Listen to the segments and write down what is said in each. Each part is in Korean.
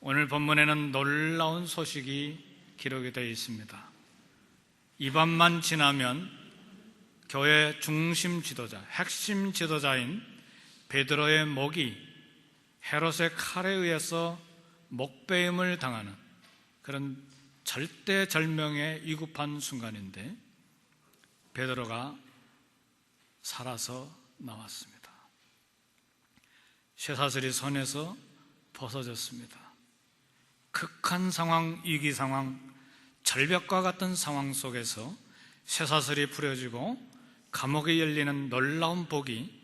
오늘 본문에는 놀라운 소식이 기록이 되어 있습니다. 이 밤만 지나면 교회 중심 지도자, 핵심 지도자인 베드로의 목이 헤롯의 칼에 의해서 목베임을 당하는 그런 절대절명에 위급한 순간인데 베드로가 살아서 나왔습니다. 쇠사슬이 손에서 벗어졌습니다. 극한 상황, 위기 상황, 절벽과 같은 상황 속에서 쇠사슬이 풀어지고 감옥이 열리는 놀라운 복이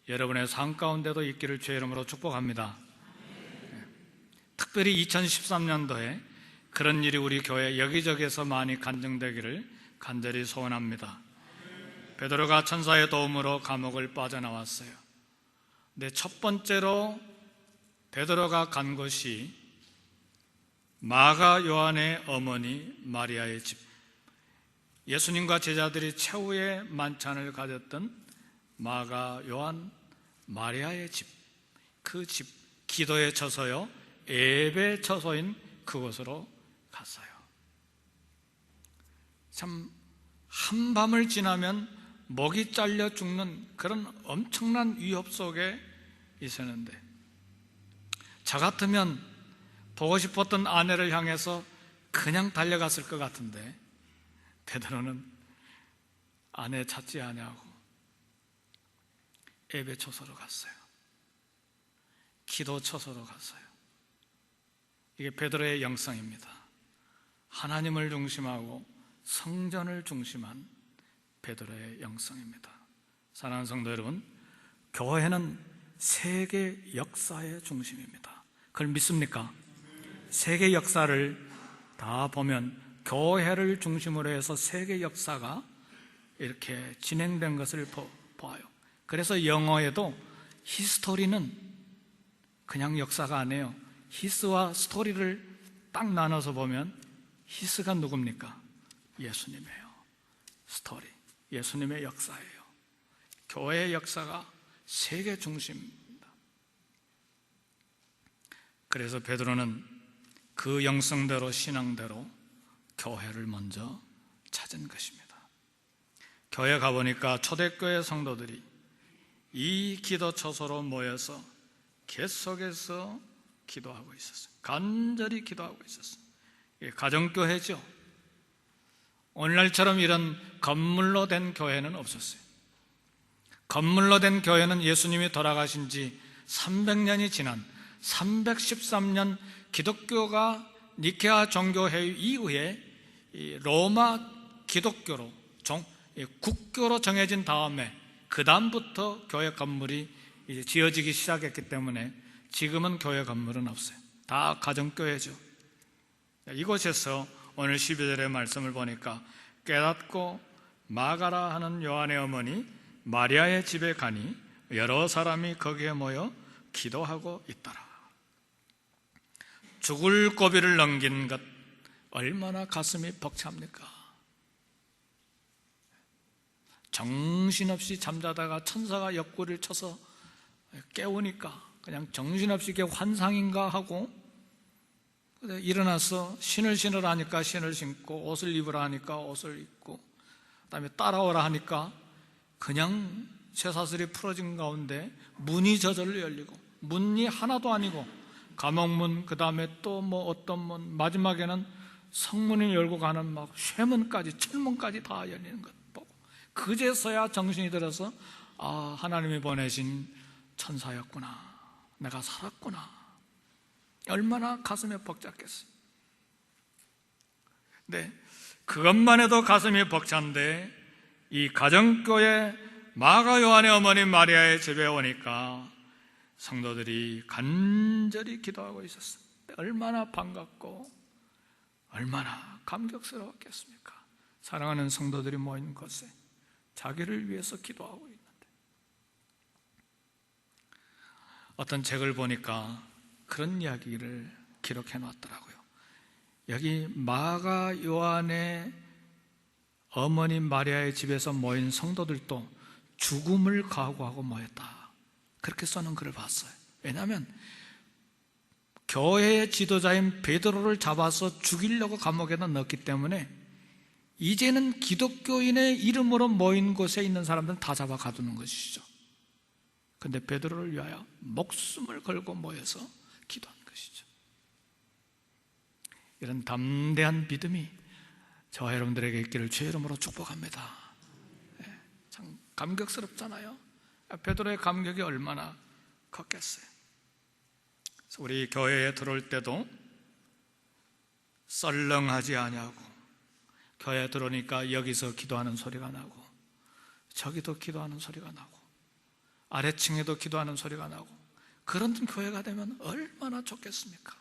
여러분의 삶 가운데도 있기를 주의 이름으로 축복합니다. 특별히 2013년도에 그런 일이 우리 교회 여기저기에서 많이 간증되기를 간절히 소원합니다. 베드로가 천사의 도움으로 감옥을 빠져나왔어요. 근데 첫 번째로 베드로가 간 곳이 마가 요한의 어머니 마리아의 집, 예수님과 제자들이 최후의 만찬을 가졌던 마가 요한 마리아의 집, 그 집, 기도의 처소요, 예배 처소인 그곳으로 갔어요. 참 한밤을 지나면 목이 잘려 죽는 그런 엄청난 위협 속에 있었는데, 저 같으면 보고 싶었던 아내를 향해서 그냥 달려갔을 것 같은데 베드로는 아내 찾지 아니하고 예배 처소로 갔어요. 기도 처소로 갔어요. 이게 베드로의 영성입니다. 하나님을 중심하고 성전을 중심한 베드로의 영성입니다. 사랑하는 성도 여러분, 교회는 세계 역사의 중심입니다. 그걸 믿습니까? 세계 역사를 다 보면 교회를 중심으로 해서 세계 역사가 이렇게 진행된 것을 보아요. 그래서 영어에도 히스토리는 그냥 역사가 아니에요. 히스와 스토리를 딱 나눠서 보면 히스가 누굽니까? 예수님이에요. 스토리, 예수님의 역사예요. 교회의 역사가 세계 중심입니다. 그래서 베드로는 그 영성대로 신앙대로 교회를 먼저 찾은 것입니다. 교회 가보니까 초대교회 성도들이 이 기도 처소로 모여서 계속해서 기도하고 있었어요. 간절히 기도하고 있었어요. 이게 가정교회죠. 오늘날처럼 이런 건물로 된 교회는 없었어요. 건물로 된 교회는 예수님이 돌아가신 지 300년이 지난 313년 기독교가 니케아 종교회의 이후에 로마 기독교로 국교로 정해진 다음에 그 다음부터 교회 건물이 이제 지어지기 시작했기 때문에 지금은 교회 건물은 없어요. 다 가정교회죠. 이곳에서 오늘 12절의 말씀을 보니까 깨닫고 마가라 하는 요한의 어머니 마리아의 집에 가니 여러 사람이 거기에 모여 기도하고 있더라. 죽을 고비를 넘긴 것 얼마나 가슴이 벅찹니까? 정신없이 잠자다가 천사가 옆구리를 쳐서 깨우니까 그냥 정신없이 이게 환상인가 하고 일어나서 신을 신으라 하니까 신을 신고 옷을 입으라 하니까 옷을 입고 그다음에 따라오라 하니까 그냥 쇠사슬이 풀어진 가운데 문이 저절로 열리고, 문이 하나도 아니고 감옥문, 그 다음에 또 뭐 어떤 문, 마지막에는 성문이 열고 가는 막 쇠문까지, 철문까지 다 열리는 것 보고 그제서야 정신이 들어서 아, 하나님이 보내신 천사였구나, 내가 살았구나. 얼마나 가슴에 벅찼겠어요. 네, 그것만 해도 가슴이 벅찬데 이 가정교회 마가 요한의 어머니 마리아의 집에 오니까 성도들이 간절히 기도하고 있었어요. 얼마나 반갑고 얼마나 감격스러웠겠습니까? 사랑하는 성도들이 모인 곳에 자기를 위해서 기도하고 있는데, 어떤 책을 보니까 그런 이야기를 기록해 놨더라고요. 여기 마가 요한의 어머니 마리아의 집에서 모인 성도들도 죽음을 각오하고 모였다, 그렇게 써놓은 글을 봤어요. 왜냐하면 교회의 지도자인 베드로를 잡아서 죽이려고 감옥에다 넣었기 때문에 이제는 기독교인의 이름으로 모인 곳에 있는 사람들은 다 잡아 가두는 것이죠. 그런데 베드로를 위하여 목숨을 걸고 모여서 기도한 것이죠. 이런 담대한 믿음이 저와 여러분들에게 있기를 주의 이름으로 축복합니다. 참 감격스럽잖아요. 베드로의 감격이 얼마나 컸겠어요. 그래서 우리 교회에 들어올 때도 썰렁하지 아니하고, 교회에 들어오니까 여기서 기도하는 소리가 나고 저기도 기도하는 소리가 나고 아래층에도 기도하는 소리가 나고, 그런 교회가 되면 얼마나 좋겠습니까?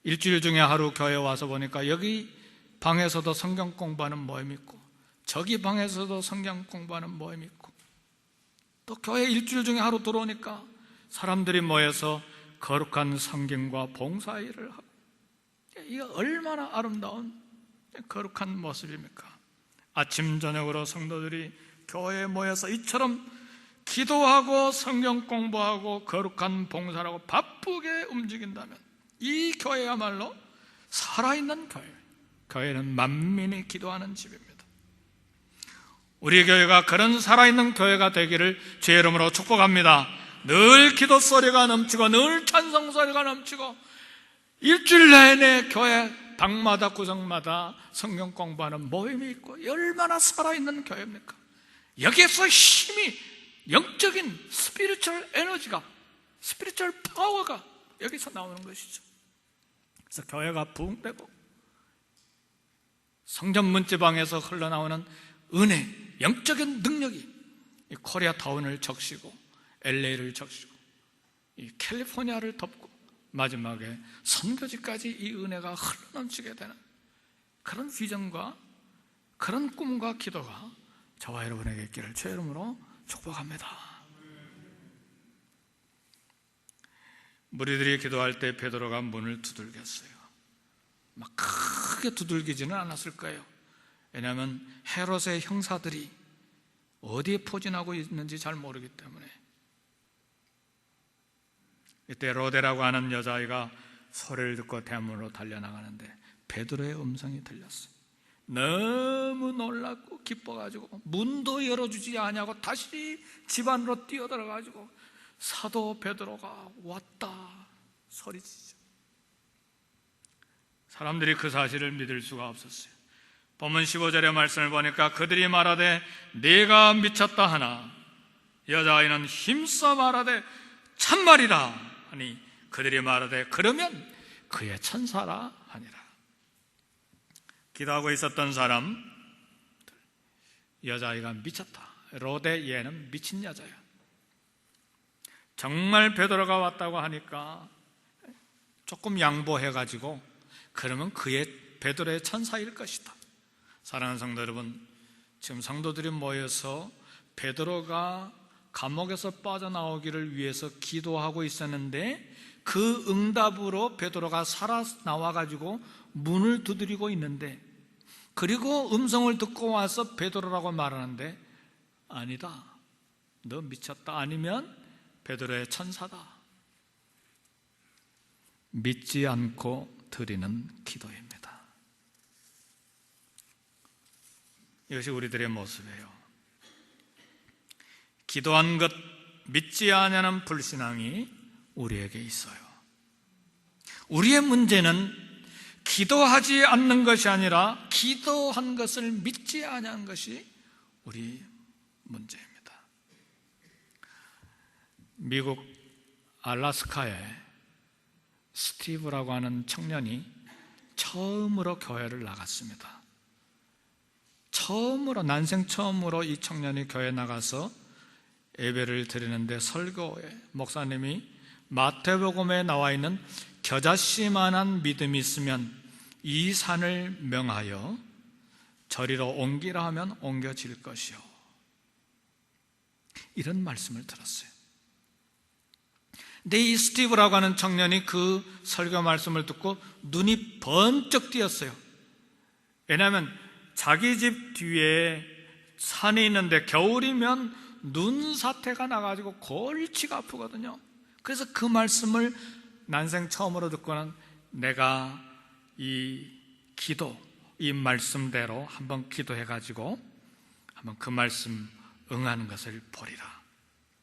일주일 중에 하루 교회 와서 보니까 여기 방에서도 성경 공부하는 모임 있고 저기 방에서도 성경 공부하는 모임 있고, 또 교회 일주일 중에 하루 들어오니까 사람들이 모여서 거룩한 성경과 봉사일을 하고, 이게 얼마나 아름다운 거룩한 모습입니까? 아침 저녁으로 성도들이 교회에 모여서 이처럼 기도하고 성경 공부하고 거룩한 봉사를 하고 바쁘게 움직인다면 이 교회야말로 살아있는 교회. 교회는 만민이 기도하는 집입니다. 우리 교회가 그런 살아있는 교회가 되기를 주의 이름으로 축복합니다. 늘 기도 소리가 넘치고 늘 찬송 소리가 넘치고 일주일 내내 교회 방마다 구석마다 성경 공부하는 모임이 있고, 얼마나 살아있는 교회입니까? 여기에서 힘이, 영적인 스피리추얼 에너지가, 스피리추얼 파워가 여기서 나오는 것이죠. 그래서 교회가 부흥되고 성전 문지방에서 흘러나오는 은혜, 영적인 능력이 이 코리아타운을 적시고 LA를 적시고 이 캘리포니아를 덮고 마지막에 선교지까지 이 은혜가 흘러넘치게 되는 그런 비전과 그런 꿈과 기도가 저와 여러분에게 있기를 주의 이름으로 축복합니다. 무리들이 기도할 때 베드로가 문을 두들겼어요. 막 크게 두들기지는 않았을 거예요. 왜냐하면 헤롯의 형사들이 어디에 포진하고 있는지 잘 모르기 때문에. 이때 로데라고 하는 여자아이가 소리를 듣고 대문으로 달려나가는데 베드로의 음성이 들렸어요. 너무 놀랐고 기뻐가지고 문도 열어주지 아니하고 다시 집 안으로 뛰어들어가지고 사도 베드로가 왔다 소리치죠. 사람들이 그 사실을 믿을 수가 없었어요. 본문 15절의 말씀을 보니까 그들이 말하되 네가 미쳤다 하나 여자아이는 힘써 말하되 참말이라 하니 그들이 말하되 그러면 그의 천사라 하니라. 기도하고 있었던 사람, 여자아이가 미쳤다. 로데 얘는 미친 여자야. 정말 베드로가 왔다고 하니까 조금 양보해가지고 그러면 그의 베드로의 천사일 것이다. 사랑하는 성도 여러분, 지금 성도들이 모여서 베드로가 감옥에서 빠져나오기를 위해서 기도하고 있었는데 그 응답으로 베드로가 살아나와가지고 문을 두드리고 있는데, 그리고 음성을 듣고 와서 베드로라고 말하는데 아니다, 너 미쳤다, 아니면 베드로의 천사다. 믿지 않고 드리는 기도입니다. 이것이 우리들의 모습이에요. 기도한 것 믿지 않냐는 불신앙이 우리에게 있어요. 우리의 문제는 기도하지 않는 것이 아니라 기도한 것을 믿지 않는 것이 우리 문제입니다. 미국 알래스카에 스티브라고 하는 청년이 처음으로 교회를 나갔습니다. 난생 처음으로 이 청년이 교회에 나가서 예배를 드리는데 설교에 목사님이 마태복음에 나와 있는 겨자씨만한 믿음이 있으면 이 산을 명하여 저리로 옮기라 하면 옮겨질 것이요, 이런 말씀을 들었어요. 근데 이 스티브라고 하는 청년이 그 설교 말씀을 듣고 눈이 번쩍 띄었어요. 왜냐하면 자기 집 뒤에 산이 있는데 겨울이면 눈 사태가 나가지고 골치가 아프거든요. 그래서 그 말씀을 난생 처음으로 듣고는 내가 이 기도, 이 말씀대로 한번 기도해가지고 한번 그 말씀 응하는 것을 보리라.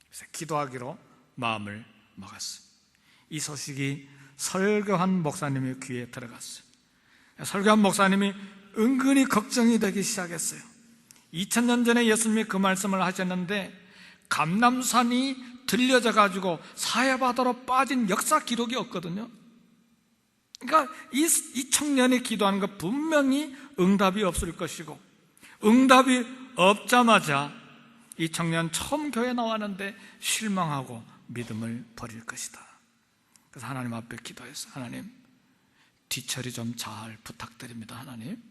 그래서 기도하기로 마음을 먹었어요. 이 소식이 설교한 목사님의 귀에 들어갔어요. 설교한 목사님이 은근히 걱정이 되기 시작했어요. 2000년 전에 예수님이 그 말씀을 하셨는데 감람산이 들려져 가지고 사해바다로 빠진 역사 기록이 없거든요. 그러니까 이 청년이 기도하는 거 분명히 응답이 없을 것이고, 응답이 없자마자 이 청년 처음 교회 나왔는데 실망하고 믿음을 버릴 것이다. 그래서 하나님 앞에 기도했어요. 하나님, 뒤처리 좀 잘 부탁드립니다. 하나님.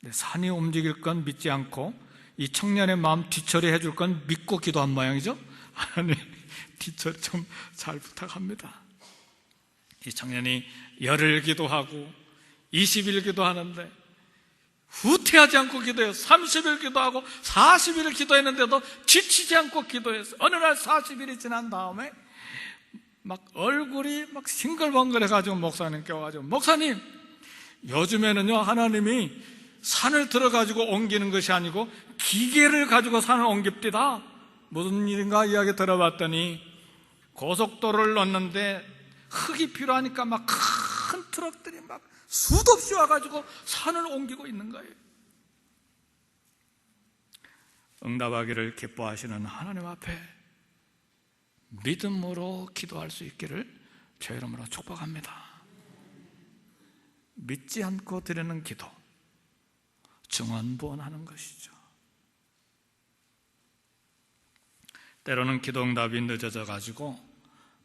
산이 움직일 건 믿지 않고 이 청년의 마음 뒤처리 해줄 건 믿고 기도한 모양이죠. 하나님, 뒤처리 좀 잘 부탁합니다. 이 청년이 열흘 기도하고 20일 기도하는데 후퇴하지 않고 기도해요. 30일 기도하고 40일 기도했는데도 지치지 않고 기도했어요. 어느 날 40일이 지난 다음에 막 얼굴이 막 싱글벙글해가지고 목사님께 와가지고, 목사님, 요즘에는요 하나님이 산을 들어가지고 옮기는 것이 아니고 기계를 가지고 산을 옮깁니다. 무슨 일인가 이야기 들어봤더니 고속도로를 넣는데 흙이 필요하니까 막 큰 트럭들이 막 수도 없이 와가지고 산을 옮기고 있는 거예요. 응답하기를 기뻐하시는 하나님 앞에 믿음으로 기도할 수 있기를 주의 이름으로 축복합니다. 믿지 않고 드리는 기도, 증언부언하는 것이죠. 때로는 기도 응답이 늦어져 가지고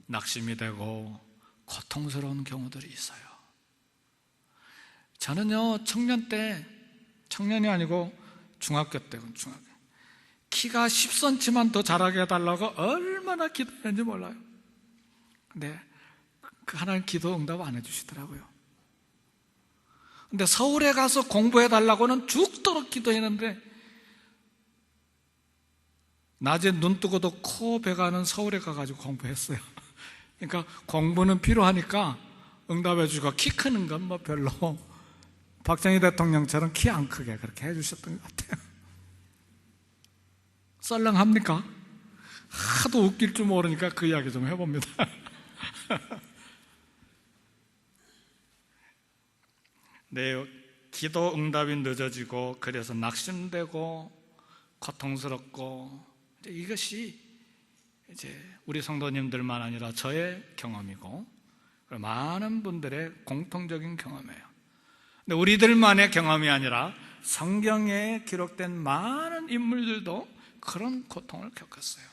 낙심이 되고 고통스러운 경우들이 있어요. 저는요 청년이 아니고 중학교 때, 키가 10cm만 더 자라게 해달라고 얼마나 기도했는지 몰라요. 근데 그 하나님 기도 응답 안 해주시더라고요. 근데 서울에 가서 공부해달라고는 죽도록 기도했는데 낮에 눈 뜨고도 코 베가는 서울에 가가지고 공부했어요. 그러니까 공부는 필요하니까 응답해 주고, 키 크는 건 뭐 별로 박정희 대통령처럼 키 안 크게 그렇게 해주셨던 것 같아요. 썰렁합니까? 하도 웃길 줄 모르니까 그 이야기 좀 해봅니다. 네, 기도 응답이 늦어지고 그래서 낙심되고 고통스럽고, 이것이 이제 우리 성도님들만 아니라 저의 경험이고 많은 분들의 공통적인 경험이에요. 근데 우리들만의 경험이 아니라 성경에 기록된 많은 인물들도 그런 고통을 겪었어요.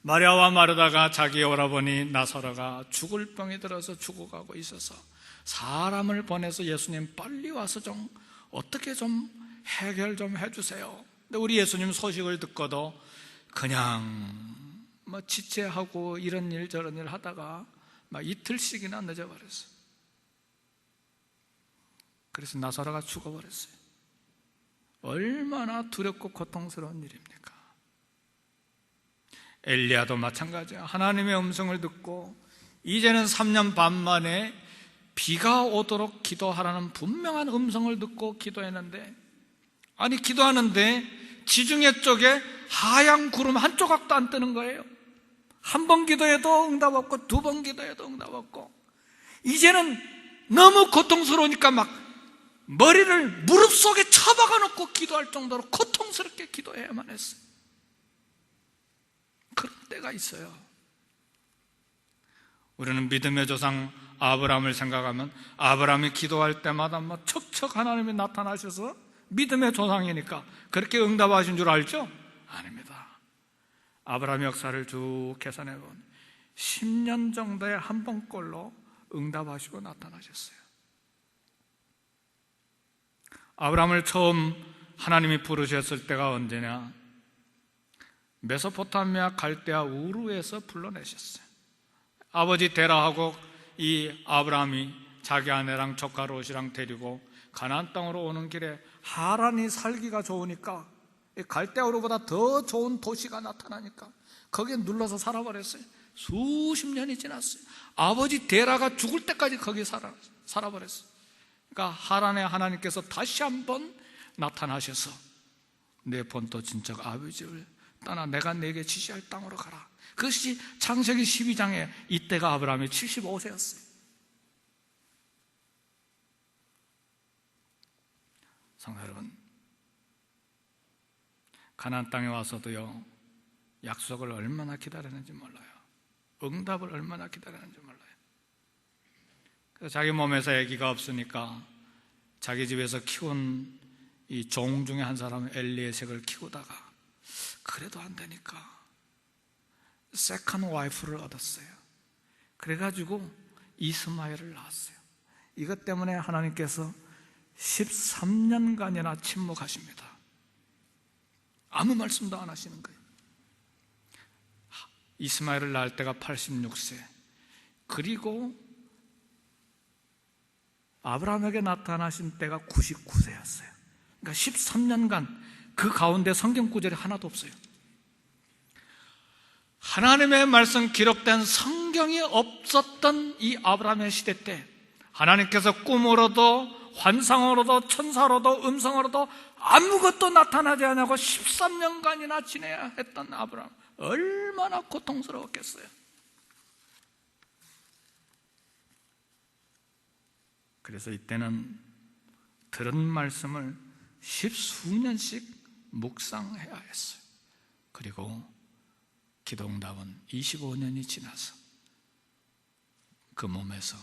마리아와 마르다가 자기 오라버니 나사로가 죽을 병이 들어서 죽어가고 있어서 사람을 보내서 예수님 빨리 와서 좀 어떻게 좀 해결 좀 해주세요. 근데 우리 예수님 소식을 듣고도 그냥 뭐 지체하고 이런 일 저런 일 하다가 막 이틀씩이나 늦어버렸어요. 그래서 나사로가 죽어버렸어요. 얼마나 두렵고 고통스러운 일입니까? 엘리야도 마찬가지야. 하나님의 음성을 듣고 이제는 3년 반 만에 비가 오도록 기도하라는 분명한 음성을 듣고 기도했는데, 아니 기도하는데 지중해 쪽에 하얀 구름 한 조각도 안 뜨는 거예요. 한 번 기도해도 응답 없고 두 번 기도해도 응답 없고, 이제는 너무 고통스러우니까 막 머리를 무릎 속에 처박아 놓고 기도할 정도로 고통스럽게 기도해야만 했어요. 그런 때가 있어요. 우리는 믿음의 조상 아브라함을 생각하면 아브라함이 기도할 때마다 뭐 척척 하나님이 나타나셔서 믿음의 조상이니까 그렇게 응답하신 줄 알죠? 아닙니다. 아브라함 역사를 쭉 계산해보면 10년 정도에 한 번꼴로 응답하시고 나타나셨어요. 아브라함을 처음 하나님이 부르셨을 때가 언제냐? 메소포타미아 갈대아 우르에서 불러내셨어요. 아버지 데라하고 이 아브라함이 자기 아내랑 조카 롯이랑 데리고 가나안 땅으로 오는 길에 하란이 살기가 좋으니까, 갈대아 우르보다 더 좋은 도시가 나타나니까 거기에 눌러서 살아버렸어요. 수십 년이 지났어요. 아버지 데라가 죽을 때까지 거기 살아버렸어요. 그러니까 하란의 하나님께서 다시 한번 나타나셔서 내 본토 친척 아버지를 떠나 내가 내게 지시할 땅으로 가라. 그것이 창세기 12장에 이때가 아브라함이 75세였어요. 성도 여러분, 가나안 땅에 와서도요, 약속을 얼마나 기다렸는지 몰라요. 응답을 얼마나 기다렸는지 몰라요. 그래서 자기 몸에서 아기가 없으니까 자기 집에서 키운 이 종 중에 한 사람은 엘리에섹을 키우다가 그래도 안 되니까 세컨 와이프를 얻었어요. 그래가지고 이스마엘을 낳았어요. 이것 때문에 하나님께서 13년간이나 침묵하십니다. 아무 말씀도 안 하시는 거예요. 이스마엘을 낳을 때가 86세, 그리고 아브라함에게 나타나신 때가 99세였어요. 그러니까 13년간 그 가운데 성경 구절이 하나도 없어요. 하나님의 말씀 기록된 성경이 없었던 이 아브라함의 시대 때 하나님께서 꿈으로도 환상으로도 천사로도 음성으로도 아무것도 나타나지 않고 13년간이나 지내야 했던 아브라함, 얼마나 고통스러웠겠어요. 그래서 이때는 들은 말씀을 10수년씩 묵상해야 했어요. 그리고 기도응답은 25년이 지나서 그 몸에서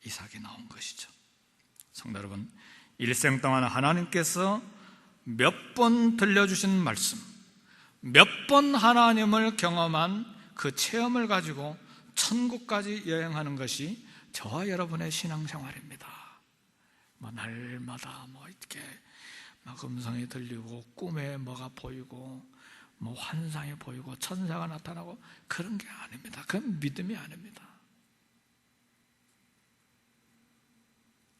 이삭이 나온 것이죠. 성도 여러분, 일생 동안 하나님께서 몇 번 들려주신 말씀, 몇 번 하나님을 경험한 그 체험을 가지고 천국까지 여행하는 것이 저와 여러분의 신앙생활입니다. 날마다 이렇게 음성이 들리고 꿈에 뭐가 보이고 환상이 보이고 천사가 나타나고 그런 게 아닙니다. 그건 믿음이 아닙니다.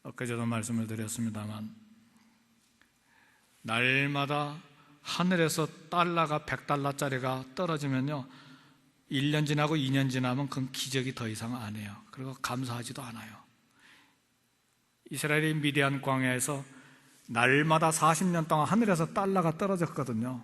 엊그제도 말씀을 드렸습니다만 날마다 하늘에서 달러가 100달러짜리가 떨어지면요, 1년 지나고 2년 지나면 그건 기적이 더 이상 안 해요. 그리고 감사하지도 않아요. 이스라엘이 미디안 광야에서 날마다 40년 동안 하늘에서 달러가 떨어졌거든요.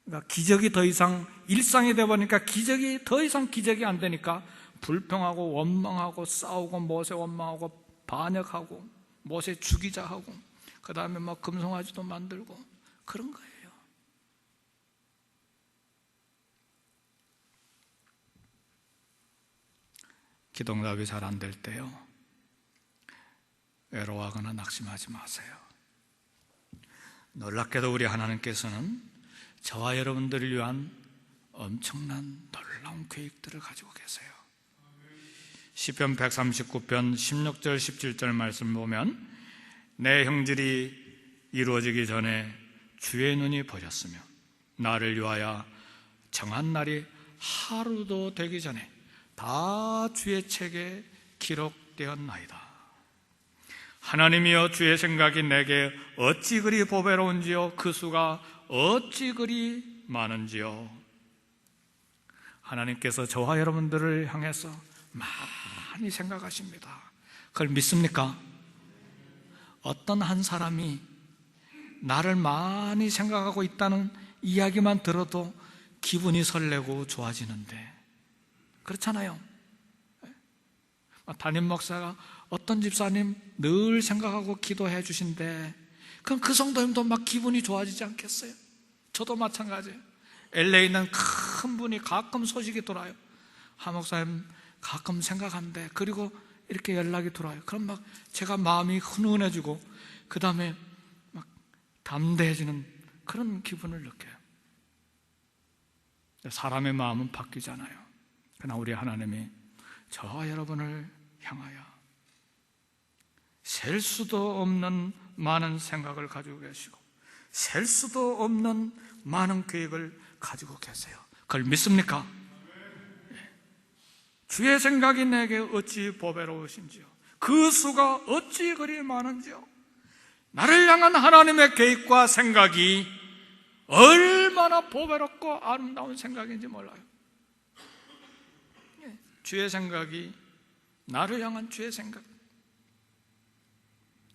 그러니까 기적이 더 이상 일상이 되어보니까 기적이 더 이상 기적이 안 되니까 불평하고 원망하고 싸우고 모세 원망하고 반역하고 모세 죽이자 하고 그 다음에 금송아지도 만들고 그런 거예요. 기도응답이 잘 안 될 때요, 외로워하거나 낙심하지 마세요. 놀랍게도 우리 하나님께서는 저와 여러분들을 위한 엄청난 놀라운 계획들을 가지고 계세요. 시편 139편 16절 17절 말씀 보면 내 형질이 이루어지기 전에 주의 눈이 보셨으며 나를 위하여 정한 날이 하루도 되기 전에 다 주의 책에 기록되었나이다. 하나님이여, 주의 생각이 내게 어찌 그리 보배로운지요, 그 수가 어찌 그리 많은지요. 하나님께서 저와 여러분들을 향해서 많이 생각하십니다. 그걸 믿습니까? 어떤 한 사람이 나를 많이 생각하고 있다는 이야기만 들어도 기분이 설레고 좋아지는데, 그렇잖아요. 담임 목사가 어떤 집사님 늘 생각하고 기도해 주신데 그럼 그 성도님도 기분이 좋아지지 않겠어요? 저도 마찬가지예요. LA에 있는 큰 분이 가끔 소식이 돌아요. 하 목사님 가끔 생각한대. 그리고 이렇게 연락이 들어와요. 그럼 제가 마음이 훈훈해지고 그 다음에 담대해지는 그런 기분을 느껴요. 사람의 마음은 바뀌잖아요. 그러나 우리 하나님이 저와 여러분을 향하여 셀 수도 없는 많은 생각을 가지고 계시고 셀 수도 없는 많은 계획을 가지고 계세요. 그걸 믿습니까? 주의 생각이 내게 어찌 보배로우신지요, 그 수가 어찌 그리 많은지요. 나를 향한 하나님의 계획과 생각이 얼마나 보배롭고 아름다운 생각인지 몰라요. 주의 생각이 나를 향한 주의 생각.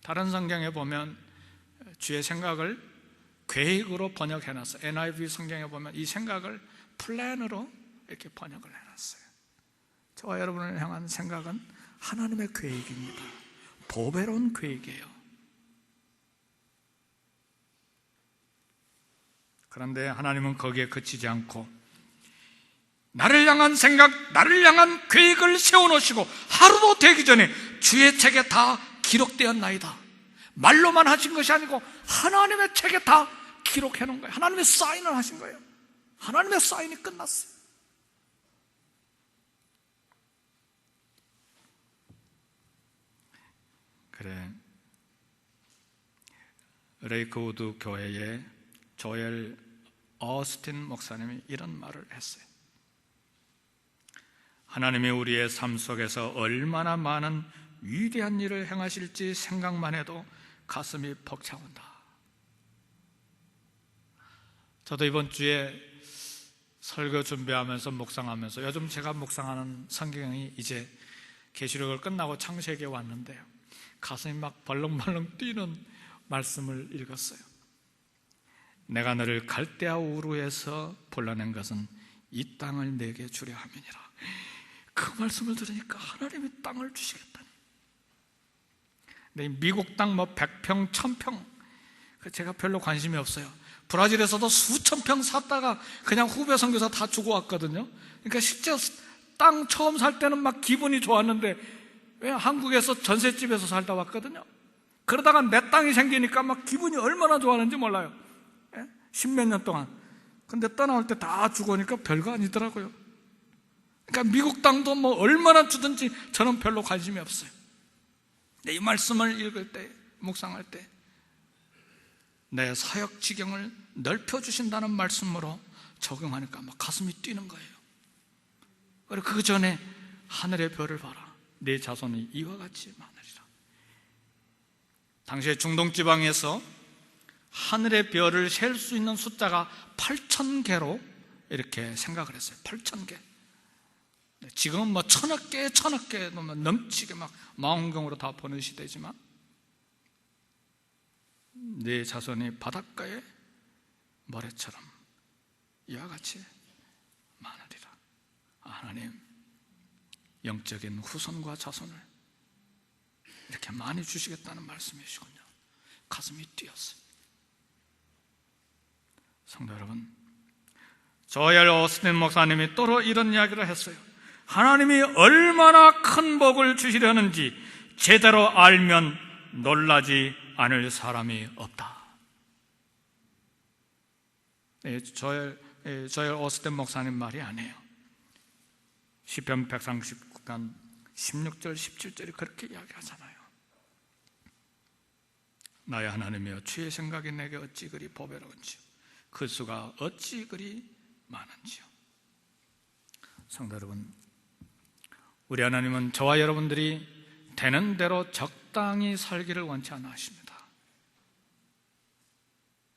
다른 성경에 보면 주의 생각을 계획으로 번역해놨어요. NIV 성경에 보면 이 생각을 플랜으로 이렇게 번역을 해놨어요. 저와 여러분을 향한 생각은 하나님의 계획입니다. 보배로운 계획이에요. 그런데 하나님은 거기에 그치지 않고 나를 향한 생각, 나를 향한 계획을 세워놓으시고 하루도 되기 전에 주의 책에 다 기록되었나이다. 말로만 하신 것이 아니고 하나님의 책에 다 기록해 놓은 거예요. 하나님의 사인을 하신 거예요. 하나님의 사인이 끝났어요. 그래, 레이크우드 교회의 조엘 어스틴 목사님이 이런 말을 했어요. 하나님이 우리의 삶 속에서 얼마나 많은 위대한 일을 행하실지 생각만 해도 가슴이 벅차온다. 저도 이번 주에 설교 준비하면서 묵상하면서, 요즘 제가 묵상하는 성경이 이제 계시록을 끝나고 창세기에 왔는데요, 가슴이 막 벌렁벌렁 뛰는 말씀을 읽었어요. 내가 너를 갈대아 우르에서 불러낸 것은 이 땅을 내게 주려 함이니라. 그 말씀을 들으니까 하나님이 땅을 주시겠다니. 근데 미국 땅 100평, 1000평 제가 별로 관심이 없어요. 브라질에서도 수천 평 샀다가 그냥 후배 선교사 다 주고 왔거든요. 그러니까 실제 땅 처음 살 때는 막 기분이 좋았는데, 왜 한국에서 전셋집에서 살다 왔거든요. 그러다가 내 땅이 생기니까 막 기분이 얼마나 좋았는지 몰라요. 10몇 년 동안. 근데 떠나올 때 다 주고 오니까 별거 아니더라고요. 그러니까 미국 땅도 뭐 얼마나 주든지 저는 별로 관심이 없어요. 근데 이 말씀을 읽을 때, 묵상할 때 내 사역 지경을 넓혀주신다는 말씀으로 적용하니까 막 가슴이 뛰는 거예요. 그리고 그 전에 하늘의 별을 봐라. 내 자손이 이와 같이 많으리라. 당시에 중동 지방에서 하늘의 별을 셀 수 있는 숫자가 8,000개로 이렇게 생각을 했어요. 8,000개. 지금은 뭐 1000억 개 넘치게 막 망원경으로 다 보는 시대지만, 네 자손이 바닷가의 모래처럼 이와 같이 많으리라. 하나님, 영적인 후손과 자손을 이렇게 많이 주시겠다는 말씀이시군요. 가슴이 뛰었어요. 성도 여러분, 조엘 오스틴 목사님이 또 이런 이야기를 했어요. 하나님이 얼마나 큰 복을 주시려는지 제대로 알면 놀라지 않을 사람이 없다. 조엘 오스틴 목사님 말이 아니에요. 시편 139편 16절 17절이 그렇게 이야기하잖아요. 나의 하나님이여, 주의 생각이 내게 어찌 그리 보배로운지요, 그 수가 어찌 그리 많은지요. 성도 여러분, 우리 하나님은 저와 여러분들이 되는 대로 적당히 살기를 원치 않아 하십니다.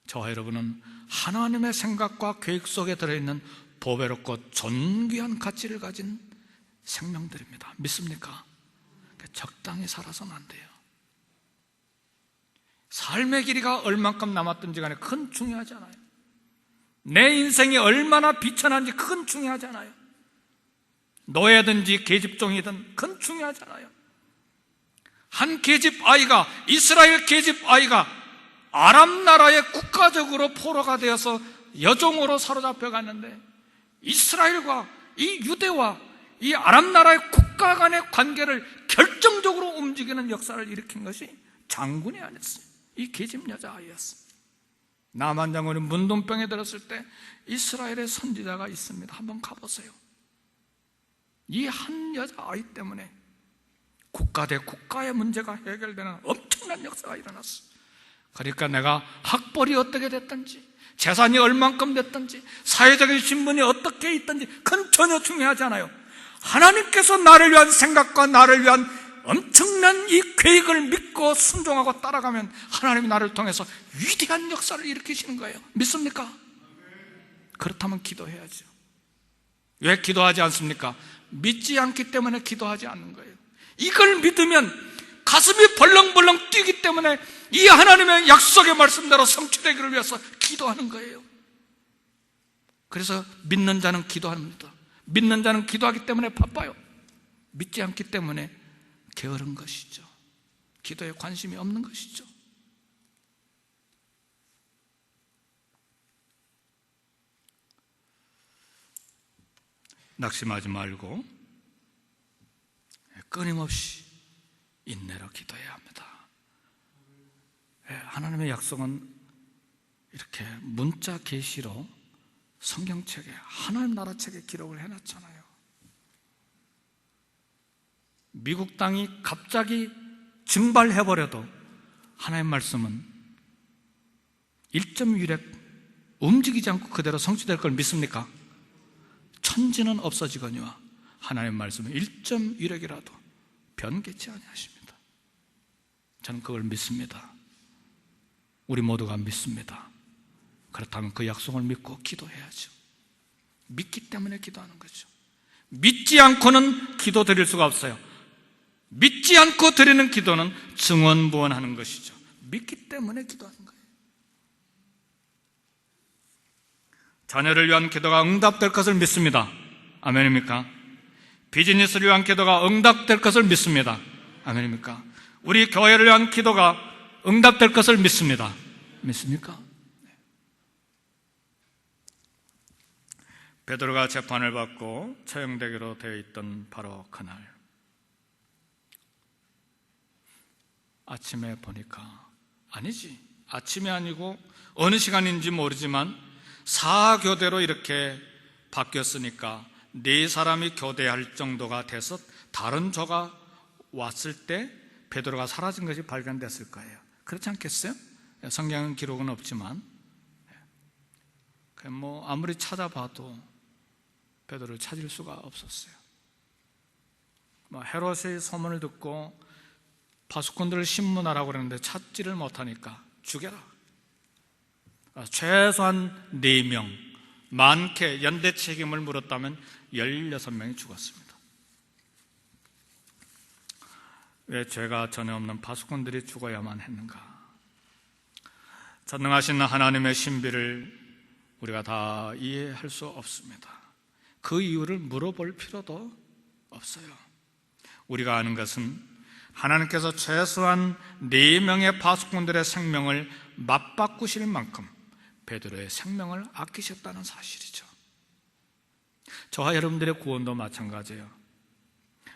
저와 여러분은 하나님의 생각과 계획 속에 들어있는 보배롭고 존귀한 가치를 가진 생명들입니다. 믿습니까? 적당히 살아서는 안 돼요. 삶의 길이가 얼만큼 남았든지 간에 그건 중요하지 않아요. 내 인생이 얼마나 비천한지 그건 중요하지 않아요. 노예든지 계집종이든 그건 중요하지 않아요. 한 계집 아이가, 이스라엘 계집 아이가 아람 나라의 국가적으로 포로가 되어서 여종으로 사로잡혀 갔는데, 이스라엘과 이 유대와 이 아람 나라의 국가 간의 관계를 결정적으로 움직이는 역사를 일으킨 것이 장군이 아니었어요. 이 계집 여자 아이였어요. 나만 장군이 문둥병에 들었을 때 이스라엘의 선지자가 있습니다. 한번 가보세요. 이 한 여자 아이 때문에 국가 대 국가의 문제가 해결되는 엄청난 역사가 일어났어요. 그러니까 내가 학벌이 어떻게 됐든지, 재산이 얼만큼 됐든지, 사회적인 신분이 어떻게 있든지 그건 전혀 중요하지 않아요. 하나님께서 나를 위한 생각과 나를 위한 엄청난 이 계획을 믿고 순종하고 따라가면 하나님이 나를 통해서 위대한 역사를 일으키시는 거예요. 믿습니까? 그렇다면 기도해야죠. 왜 기도하지 않습니까? 믿지 않기 때문에 기도하지 않는 거예요. 이걸 믿으면 가슴이 벌렁벌렁 뛰기 때문에 이 하나님의 약속의 말씀대로 성취되기를 위해서 기도하는 거예요. 그래서 믿는 자는 기도합니다. 믿는 자는 기도하기 때문에 바빠요. 믿지 않기 때문에 게으른 것이죠. 기도에 관심이 없는 것이죠. 낙심하지 말고 끊임없이 인내로 기도해야 합니다. 하나님의 약속은 이렇게 문자 계시로 성경책에, 하나님 나라 책에 기록을 해놨잖아요. 미국 땅이 갑자기 증발해버려도 하나님의 말씀은 1.1획 움직이지 않고 그대로 성취될 걸 믿습니까? 천지는 없어지거니와 하나님의 말씀은 1.1획이라도 변개치 아니하십니다. 저는 그걸 믿습니다. 우리 모두가 믿습니다. 그렇다면 그 약속을 믿고 기도해야죠. 믿기 때문에 기도하는 거죠. 믿지 않고는 기도 드릴 수가 없어요. 믿지 않고 드리는 기도는 증언부언하는 것이죠. 믿기 때문에 기도하는 거예요. 자녀를 위한 기도가 응답될 것을 믿습니다. 아멘입니까? 비즈니스를 위한 기도가 응답될 것을 믿습니다. 아멘입니까? 우리 교회를 위한 기도가 응답될 것을 믿습니다. 믿습니까? 베드로가 재판을 받고 처형되기로 되어 있던 바로 그날 아침에 보니까, 아니지, 아침이 아니고 어느 시간인지 모르지만 4교대로 이렇게 바뀌었으니까 4사람이 교대할 정도가 돼서 다른 조가 왔을 때 베드로가 사라진 것이 발견됐을 거예요. 그렇지 않겠어요? 성경 기록은 없지만 아무리 찾아봐도 베드로를 찾을 수가 없었어요. 헤롯의 소문을 듣고 파수꾼들을 신문하라고 그랬는데 찾지를 못하니까 죽여라. 최소한 4명, 많게 연대 책임을 물었다면 16명이 죽었습니다. 왜 죄가 전혀 없는 파수꾼들이 죽어야만 했는가? 전능하신 하나님의 신비를 우리가 다 이해할 수 없습니다. 그 이유를 물어볼 필요도 없어요. 우리가 아는 것은 하나님께서 최소한 4명의 파수꾼들의 생명을 맞바꾸실 만큼 베드로의 생명을 아끼셨다는 사실이죠. 저와 여러분들의 구원도 마찬가지예요.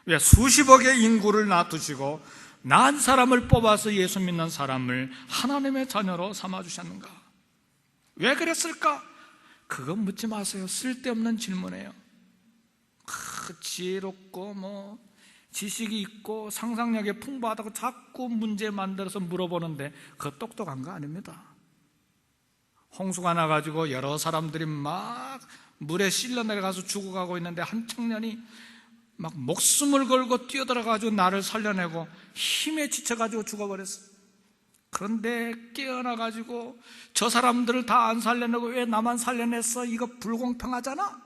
왜 수십억의 인구를 놔두시고 난 사람을 뽑아서 예수 믿는 사람을 하나님의 자녀로 삼아주셨는가? 왜 그랬을까? 그건 묻지 마세요. 쓸데없는 질문이에요. 지혜롭고 지식이 있고 상상력이 풍부하다고 자꾸 문제 만들어서 물어보는데 그거 똑똑한 거 아닙니다. 홍수가 나가지고 여러 사람들이 막 물에 실려 내려가서 죽어가고 있는데 한 청년이 막 목숨을 걸고 뛰어들어가지고 나를 살려내고 힘에 지쳐가지고 죽어버렸어. 그런데 깨어나가지고 저 사람들을 다 안 살려내고 왜 나만 살려냈어? 이거 불공평하잖아?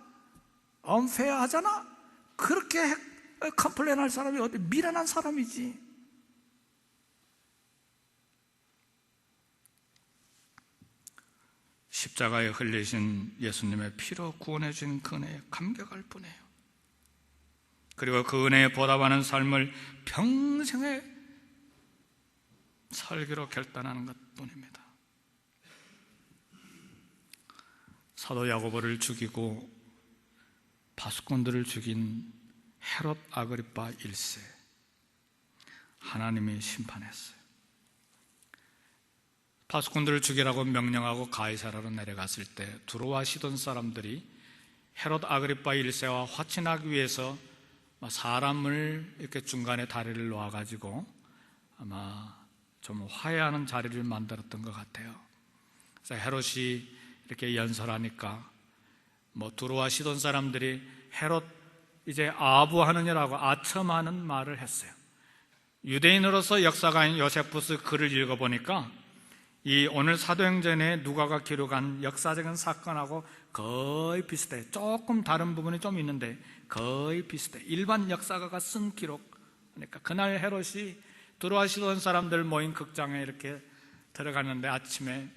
unfair하잖아? 그렇게 컴플레인할 사람이 어디 미련한 사람이지. 십자가에 흘리신 예수님의 피로 구원해 주신 그 은혜에 감격할 뿐이에요. 그리고 그 은혜에 보답하는 삶을 평생에 살기로 결단하는 것뿐입니다. 사도 야고보를 죽이고 파수꾼들을 죽인 헤롯 아그리파 1세, 하나님이 심판했어요. 파수꾼들을 죽이라고 명령하고 가이사라로 내려갔을 때 두로와 시돈 사람들이 헤롯 아그리파 1세와 화친하기 위해서 사람을 이렇게 중간에 다리를 놓아가지고 아마 좀 화해하는 자리를 만들었던 것 같아요. 그래서 헤롯이 이렇게 연설하니까 두로와 시돈 사람들이 헤롯 이제 아부하느냐라고 아첨하는 말을 했어요. 유대인으로서 역사가인 요세푸스 글을 읽어보니까 이 오늘 사도행전에 누가가 기록한 역사적인 사건하고 거의 비슷해. 조금 다른 부분이 좀 있는데 거의 비슷해. 일반 역사가가 쓴 기록. 그러니까 그날 헤롯이 들어와시던 사람들 모인 극장에 이렇게 들어갔는데 아침에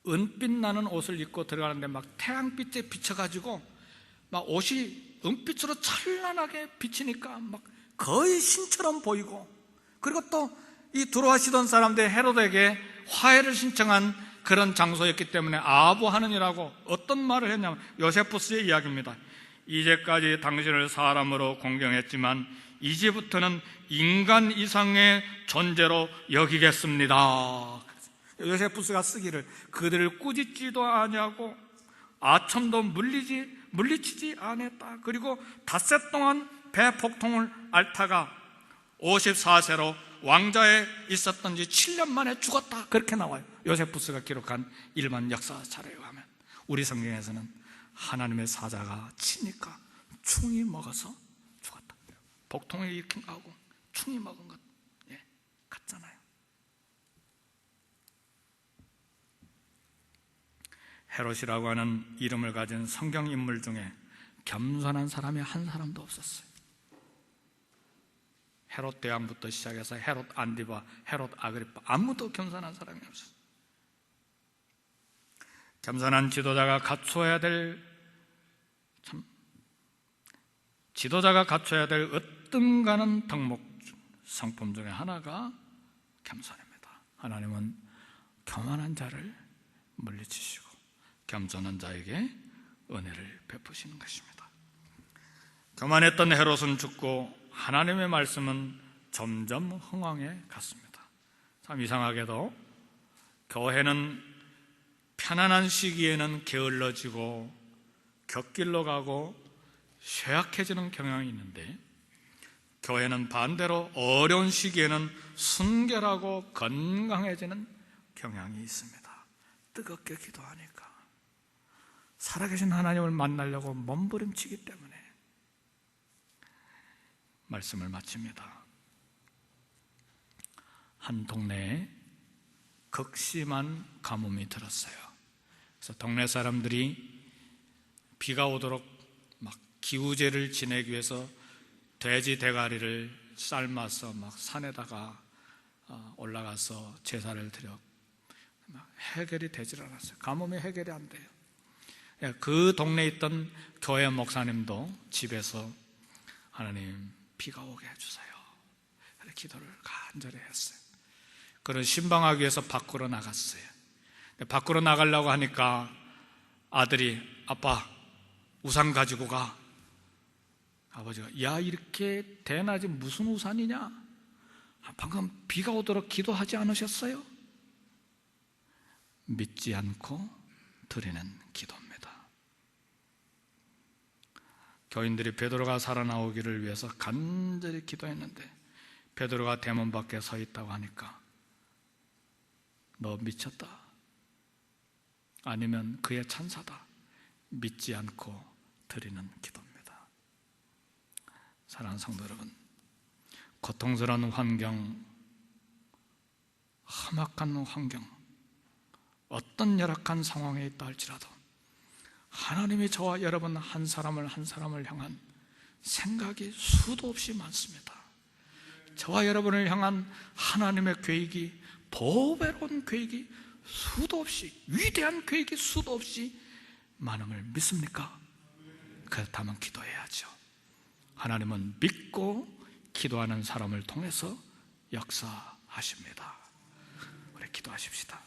은빛 나는 옷을 입고 들어가는데 막 태양빛에 비춰가지고 막 옷이 은빛으로 찬란하게 비치니까 막 거의 신처럼 보이고, 그리고 또 이 들어와시던 사람들 헤롯에게 화해를 신청한 그런 장소였기 때문에 아부하느니라고 어떤 말을 했냐면 요세푸스의 이야기입니다. 이제까지 당신을 사람으로 공경했지만 이제부터는 인간 이상의 존재로 여기겠습니다. 요세푸스가 쓰기를 그들을 꾸짖지도 아니하고 아첨도 물리치지 않았다. 그리고 닷새 동안 배 폭통을 앓다가 54세로 왕좌에 있었던 지 7년 만에 죽었다. 그렇게 나와요. 요세푸스가 기록한 일반 역사 자료에 의하면. 우리 성경에서는 하나님의 사자가 치니까 충이 먹어서 죽었다. 복통을 일으킨 거하고 충이 먹은 것 같잖아요. 헤롯이라고 하는 이름을 가진 성경 인물 중에 겸손한 사람이 한 사람도 없었어요. 헤롯 대왕부터 시작해서 헤롯 안디바, 헤롯 아그리파, 아무도 겸손한 사람이 없었어요. 겸손한 지도자가 갖춰야 될 으뜸가는 덕목 성품 중에 하나가 겸손입니다. 하나님은 교만한 자를 물리치시고 겸손한 자에게 은혜를 베푸시는 것입니다. 교만했던 헤롯은 죽고 하나님의 말씀은 점점 흥왕해 갔습니다. 참 이상하게도 교회는 편안한 시기에는 게을러지고 곁길로 가고 쇠약해지는 경향이 있는데, 교회는 반대로 어려운 시기에는 순결하고 건강해지는 경향이 있습니다. 뜨겁게 기도하니까, 살아계신 하나님을 만나려고 몸부림치기 때문에. 말씀을 마칩니다. 한 동네에 극심한 가뭄이 들었어요. 그래서 동네 사람들이 비가 오도록 막 기우제를 지내기 위해서 돼지 대가리를 삶아서 막 산에다가 올라가서 제사를 드려 해결이 되질 않았어요. 가뭄이 해결이 안 돼요. 그 동네에 있던 교회 목사님도 집에서 하나님 비가 오게 해주세요. 기도를 간절히 했어요. 그런 신방하기 위해서 밖으로 나갔어요. 밖으로 나가려고 하니까 아들이 아빠 우산 가지고 가. 아버지가 야 이렇게 대낮에 무슨 우산이냐? 방금 비가 오도록 기도하지 않으셨어요? 믿지 않고 드리는 기도입니다. 교인들이 베드로가 살아나오기를 위해서 간절히 기도했는데 베드로가 대문 밖에 서 있다고 하니까 너 미쳤다, 아니면 그의 찬사다, 믿지 않고 드리는 기도입니다. 사랑하는 성도 여러분, 고통스러운 환경, 험악한 환경, 어떤 열악한 상황에 있다 할지라도 하나님이 저와 여러분 한 사람을 향한 생각이 수도 없이 많습니다. 저와 여러분을 향한 하나님의 계획이, 보배로운 계획이 수도 없이, 위대한 계획이 수도 없이 많음을 믿습니까? 그렇다면 기도해야죠. 하나님은 믿고 기도하는 사람을 통해서 역사하십니다. 우리 기도하십시다.